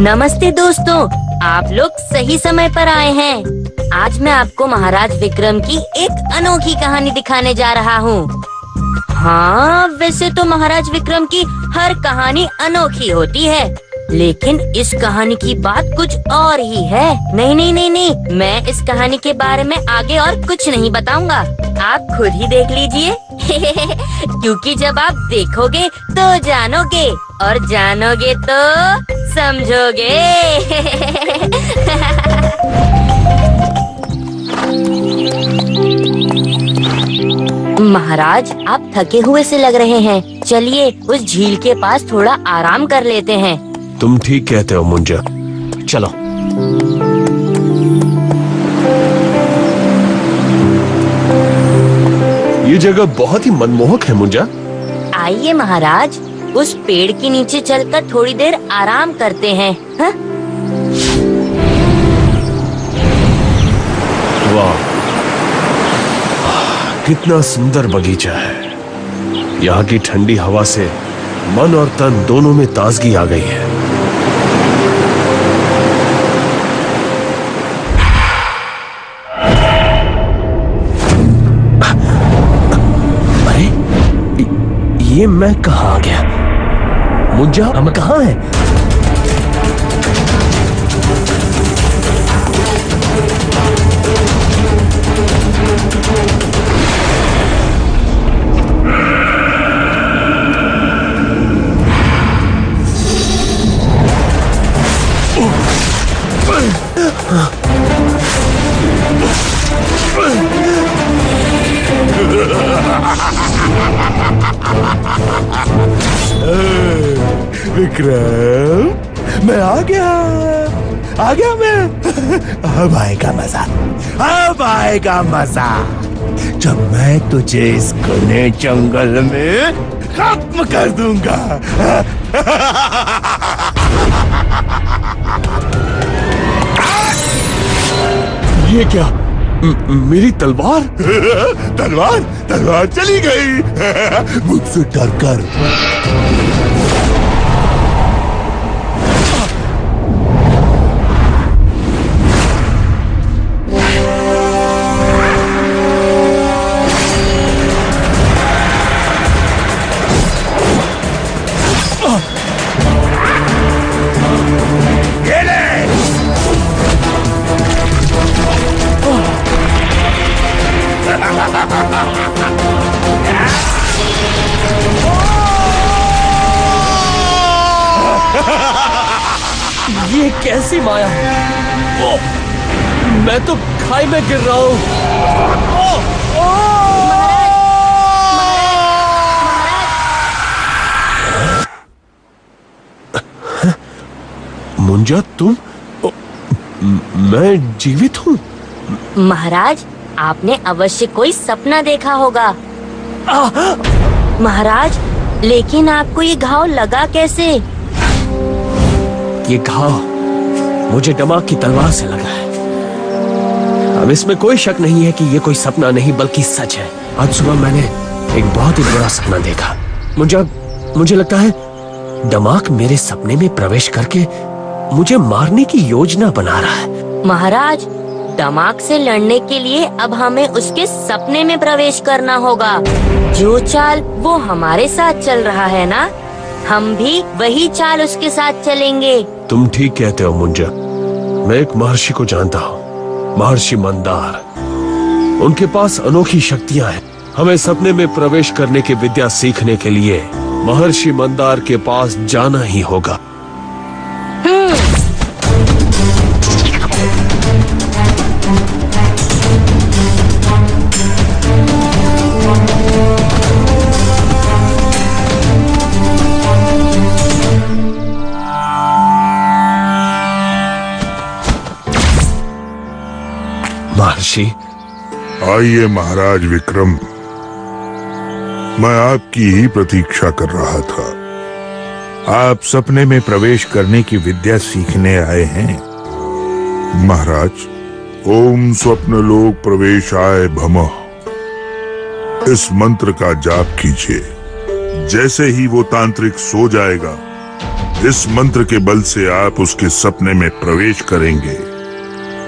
नमस्ते दोस्तों, आप लोग सही समय पर आए हैं। आज मैं आपको महाराज विक्रम की एक अनोखी कहानी दिखाने जा रहा हूँ। हाँ, वैसे तो महाराज विक्रम की हर कहानी अनोखी होती है, लेकिन इस कहानी की बात कुछ और ही है। नहीं, मैं इस कहानी के बारे में आगे और कुछ नहीं बताऊंगा, आप खुद ही देख लीजिए। क्योंकि जब आप देखोगे तो जानोगे, और जानोगे तो समझोगे। महाराज, आप थके हुए से लग रहे हैं। चलिए उस झील के पास थोड़ा आराम कर लेते हैं। तुम ठीक कहते हो मुंजा, चलो। ये जगह बहुत ही मनमोहक है मुंजा। आइए महाराज, उस पेड़ के नीचे चलकर थोड़ी देर आराम करते हैं। हा? वाह, कितना सुंदर बगीचा है। यहाँ की ठंडी हवा से मन और तन दोनों में ताजगी आ गई है। अरे, ये मैं कहाँ आ गया? मुंजा, हम कहाँ हैं? विक्रम, मैं आ गया मैं। अब आएगा मजा, अब आएगा मजा, जब मैं तुझे इस घने जंगल में खत्म कर दूंगा। ये क्या? मेरी तलवार? तलवार चली गई। मुझसे डर कर। ये कैसी माया? मैं तो खाई में गिर रहा हूँ। मुंजा, तुम? मैं जीवित हूँ? महाराज, आपने अवश्य कोई सपना देखा होगा। महाराज, लेकिन आपको ये घाव लगा कैसे? ये घाव मुझे डमाक की तलवार से लगा है। अब इसमें कोई शक नहीं है कि ये कोई सपना नहीं बल्कि सच है। आज सुबह मैंने एक बहुत ही बुरा सपना देखा। मुझे लगता है डमाक मेरे सपने में प्रवेश करके मुझे मारने की योजना बना रहा है। महाराज, डमाक से लड़ने के लिए अब हमें उसके सपने में प्रवेश करना होगा। जो चाल वो हमारे साथ चल रहा है ना, हम भी वही चाल उसके साथ चलेंगे। तुम ठीक कहते हो मुंजा। मैं एक महर्षि को जानता हूँ, महर्षि मंदार। उनके पास अनोखी शक्तियाँ हैं। हमें सपने में प्रवेश करने की विद्या सीखने के लिए महर्षि मंदार के पास जाना ही होगा। महर्षि, आइए महाराज विक्रम, मैं आपकी ही प्रतीक्षा कर रहा था। आप सपने में प्रवेश करने की विद्या सीखने आए हैं। महाराज, ओम स्वप्नलोक प्रवेशाय भमः, इस मंत्र का जाप कीजिए। जैसे ही वो तांत्रिक सो जाएगा, इस मंत्र के बल से आप उसके सपने में प्रवेश करेंगे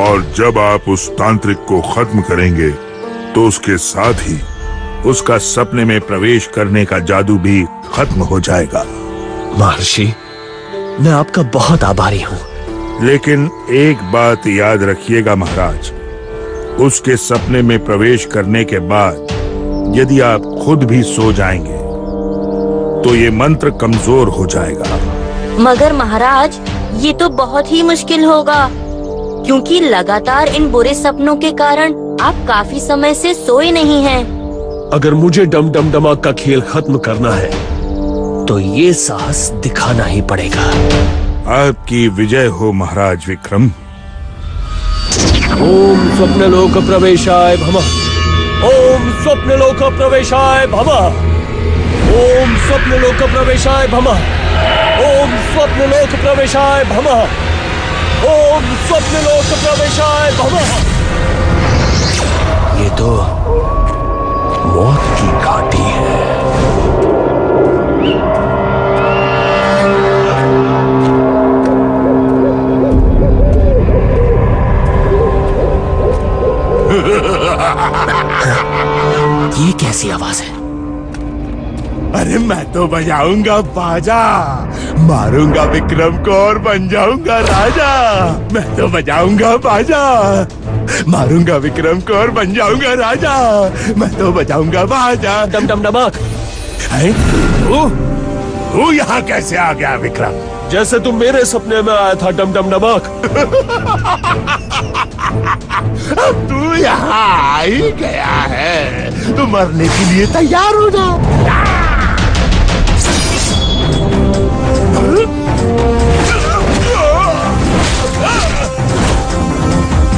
और जब आप उस तांत्रिक को खत्म करेंगे तो उसके साथ ही उसका सपने में प्रवेश करने का जादू भी खत्म हो जाएगा। महर्षि, मैं आपका बहुत आभारी हूँ। लेकिन एक बात याद रखिएगा महाराज, उसके सपने में प्रवेश करने के बाद यदि आप खुद भी सो जाएंगे तो ये मंत्र कमजोर हो जाएगा। मगर महाराज, ये तो बहुत ही मुश्किल होगा, क्योंकि लगातार इन बुरे सपनों के कारण आप काफी समय से सोए नहीं हैं। अगर मुझे डम डम डमाक का खेल खत्म करना है तो ये साहस दिखाना ही पड़ेगा। आपकी विजय हो महाराज विक्रम। ओम स्वप्नलोक प्रवेशाय भमः। ओम स्वप्नलोक प्रवेशाय भमः। ओम स्वप्नलोक प्रवेशाय भमः। ओम स्वप्नलोक प्रवेशाय भमः। ओम स्वप्नलोक प्रवेशाय भमः। ये तो मौत की घाटी है। ये कैसी आवाज है? अरे मैं तो बजाऊंगा बाजा, मारूंगा विक्रम को और बन जाऊंगा राजा। मैं तो बजाऊंगा बाजा, मारूंगा विक्रम को और बन जाऊंगा राजा। मैं तो बजाऊंगा बाजा। डम डम डमाक, तू यहाँ कैसे आ गया विक्रम? जैसे तुम मेरे सपने में आया था डम डम डमाक। अब तू यहाँ आ ही गया है, तू मरने के लिए तैयार हो जा।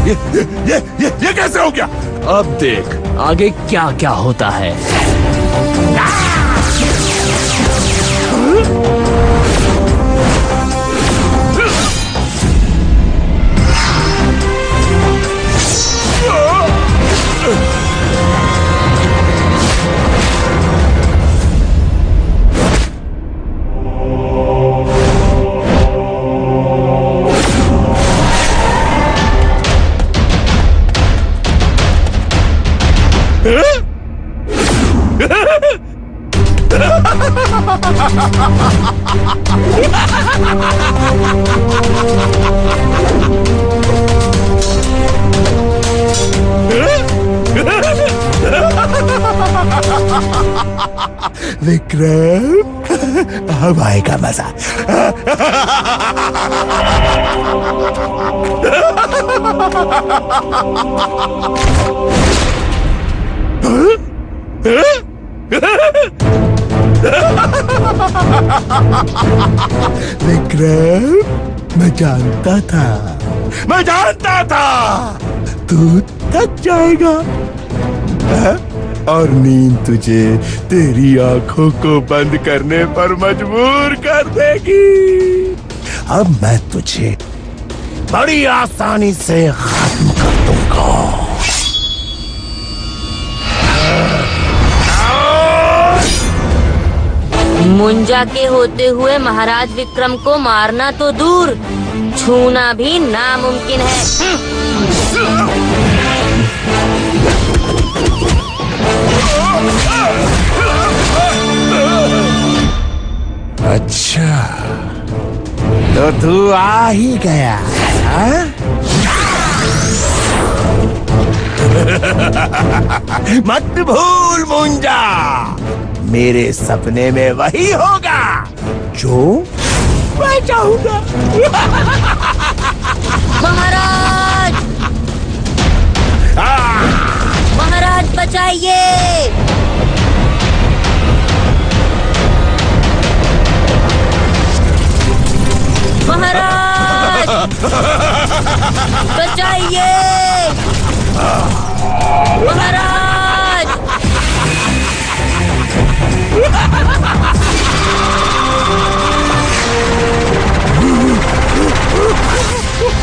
ये कैसे हो गया? अब देख आगे क्या क्या होता है। विक्रम, अब आएगा मजा। विक्रम, मैं जानता था तू थक जाएगा और नींद तुझे तेरी आंखों को बंद करने पर मजबूर कर देगी। अब मैं तुझे बड़ी आसानी से खत्म कर दूंगा। मुंजा के होते हुए महाराज विक्रम को मारना तो दूर, छूना भी नामुमकिन है। अच्छा, तो तू आ ही गया है? मत भूल मुंजा, मेरे सपने में वही होगा जो मैं चाहूंगा। महाराज, महाराज बचाइए! महाराज बचाइए! महाराज!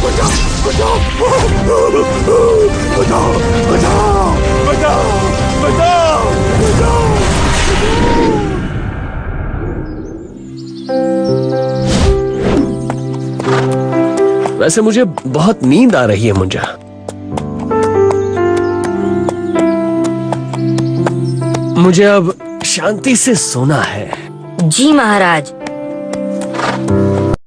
बचाओ, बचाओ, बचाओ, बचाओ, बचाओ, बचाओ, बचाओ। वैसे मुझे बहुत नींद आ रही है मुंजा। मुझे अब शांति से सोना है। जी महाराज।